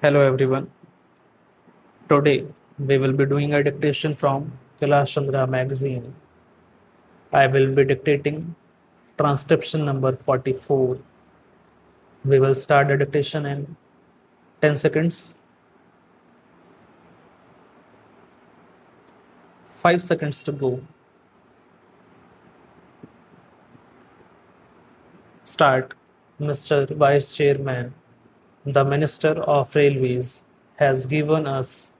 Hello everyone. Today we will be doing a dictation from Kailash Chandra magazine. I will be dictating transcription number 44. We will start the dictation in 10 seconds. 5 seconds to go. Start. Mr. Vice Chairman, the Minister of Railways has given us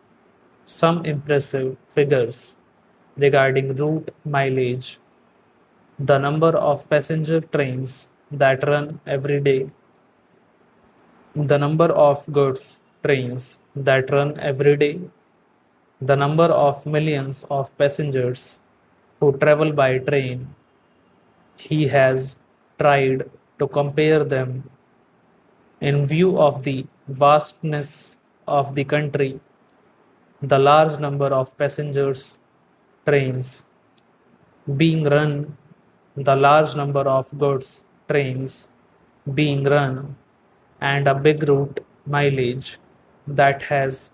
some impressive figures regarding route mileage, the number of passenger trains that run every day, the number of goods trains that run every day, the number of millions of passengers who travel by train. He has tried to compare them in view of the vastness of the country, the large number of passengers trains being run, the large number of goods trains being run, and a big route mileage that has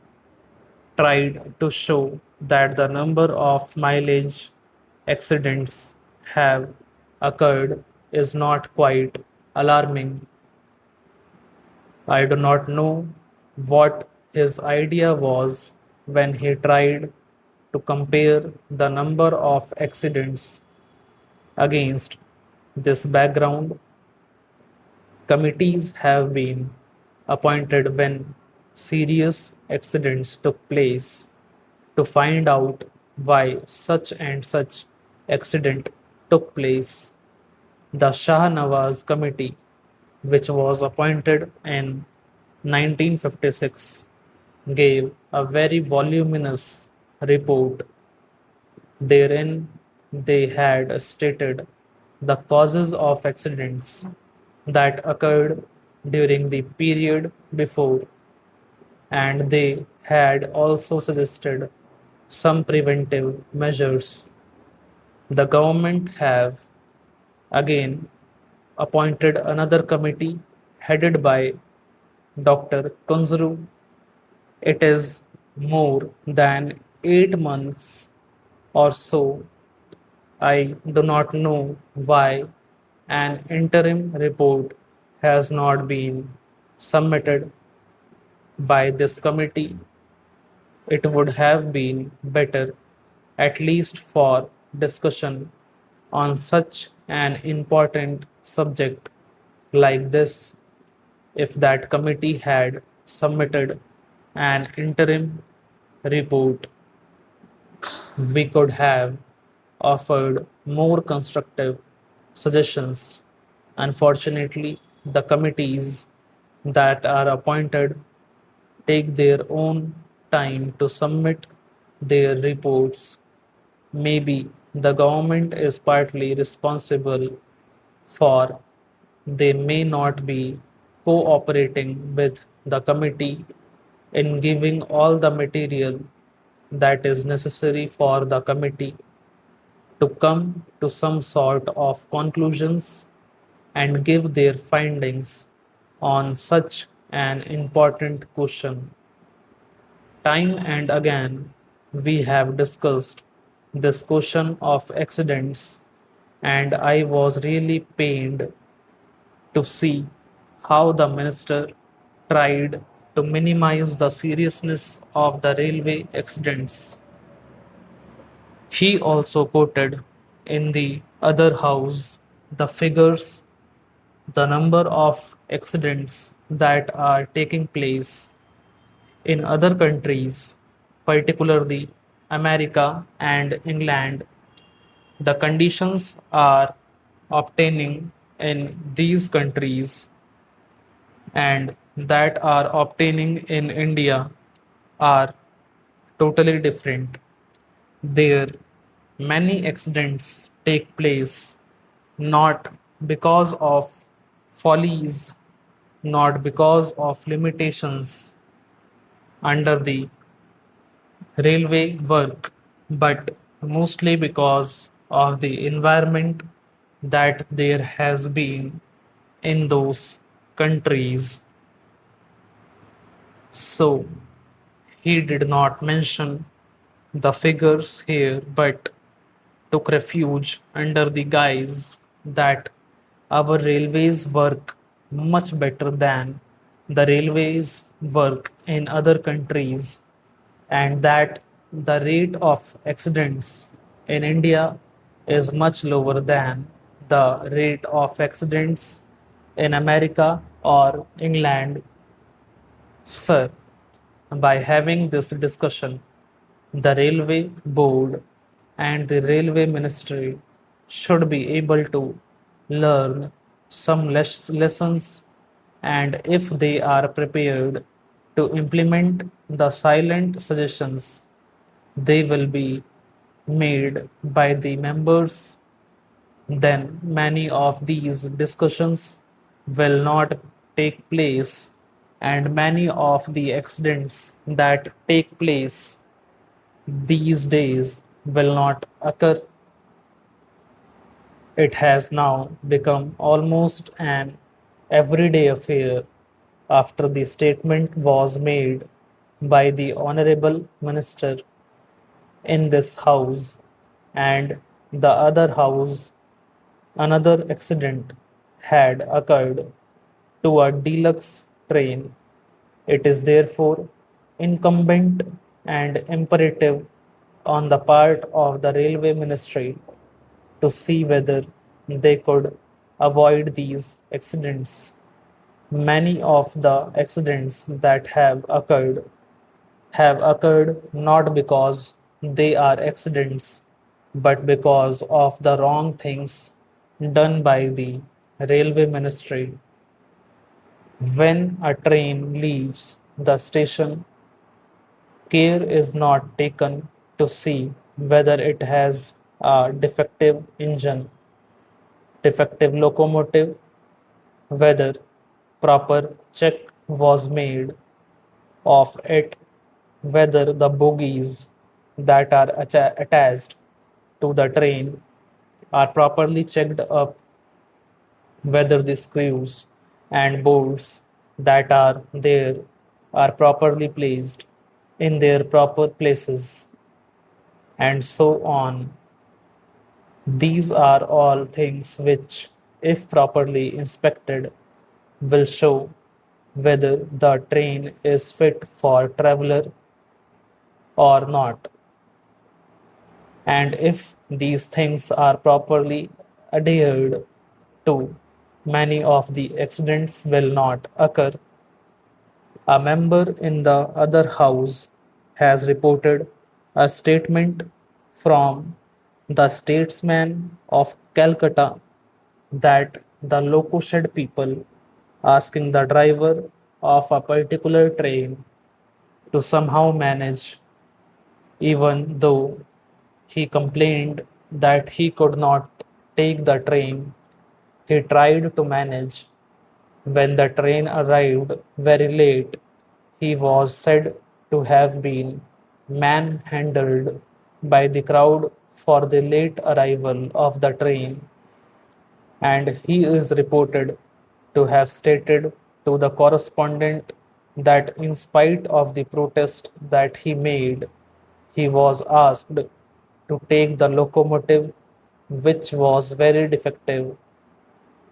tried to show that the number of mileage accidents have occurred is not quite alarming. I do not know what his idea was when he tried to compare the number of accidents. Against this background, committees have been appointed when serious accidents took place to find out why such and such accident took place. The Shah Nawaz Committee, which was appointed in 1956, gave a very voluminous report. Therein, they had stated the causes of accidents that occurred during the period before, and they had also suggested some preventive measures. The government have again appointed another committee headed by Dr. Kunzru. It is more than 8 months or so. I do not know why an interim report has not been submitted by this committee. It would have been better, at least for discussion on such an important subject like this, if that committee had submitted an interim report. We could have offered more constructive suggestions. Unfortunately, the committees that are appointed take their own time to submit their reports. Maybe the government is partly responsible for they may not be cooperating with the committee in giving all the material that is necessary for the committee to come to some sort of conclusions and give their findings on such an important question. Time and again, we have discussed this question of accidents, and I was really pained to see how the minister tried to minimize the seriousness of the railway accidents. He also quoted in the other house the figures, the number of accidents that are taking place in other countries, particularly America and England. The conditions are obtaining in these countries and that are obtaining in India are totally different. There, many accidents take place not because of follies, not because of limitations under the railway work, but mostly because of the environment that there has been in those countries. So he did not mention the figures here but took refuge under the guise that our railways work much better than the railways work in other countries, and that the rate of accidents in India is much lower than the rate of accidents in America or England. Sir, by having this discussion, the railway board and the railway ministry should be able to learn some lessons, and if they are prepared to implement the silent suggestions, they will be made by the members, then many of these discussions will not take place, and many of the accidents that take place these days will not occur. It has now become almost an everyday affair after the statement was made by the Honorable Minister in this House and the other House. Another accident had occurred to a deluxe train. It is therefore incumbent and imperative on the part of the Railway Ministry to see whether they could avoid these accidents. Many of the accidents that have occurred not because they are accidents, but because of the wrong things done by the railway ministry. When a train leaves the station, care is not taken to see whether it has a defective engine, defective locomotive, whether proper check was made of it, whether the bogies that are attached to the train are properly checked up, whether the screws and bolts that are there are properly placed in their proper places, and so on. These are all things which, if properly inspected, will show whether the train is fit for traveler or not. And if these things are properly adhered to, many of the accidents will not occur. A member in the other house has reported a statement from the statesman of Calcutta that the loco shed people asking the driver of a particular train to somehow manage, even though he complained that he could not take the train. He tried to manage. When the train arrived very late, he was said to have been manhandled by the crowd for the late arrival of the train, and he is reported to have stated to the correspondent that, in spite of the protest that he made, he was asked to take the locomotive, which was very defective.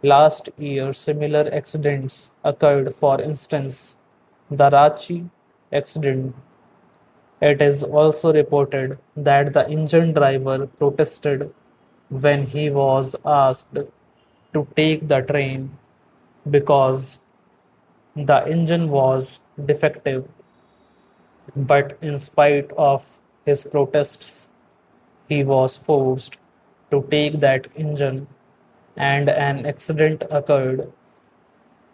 Last year, similar accidents occurred. For instance, the Ranchi accident. It is also reported that the engine driver protested when he was asked to take the train because the engine was defective. But in spite of his protests, he was forced to take that engine and an accident occurred.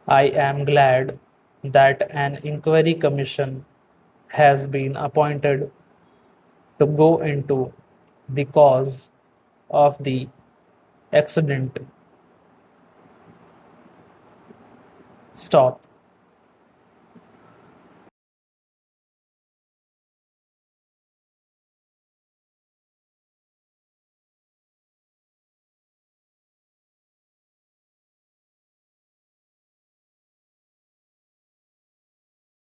I am glad that an inquiry commission has been appointed to go into the cause of the accident. Stop.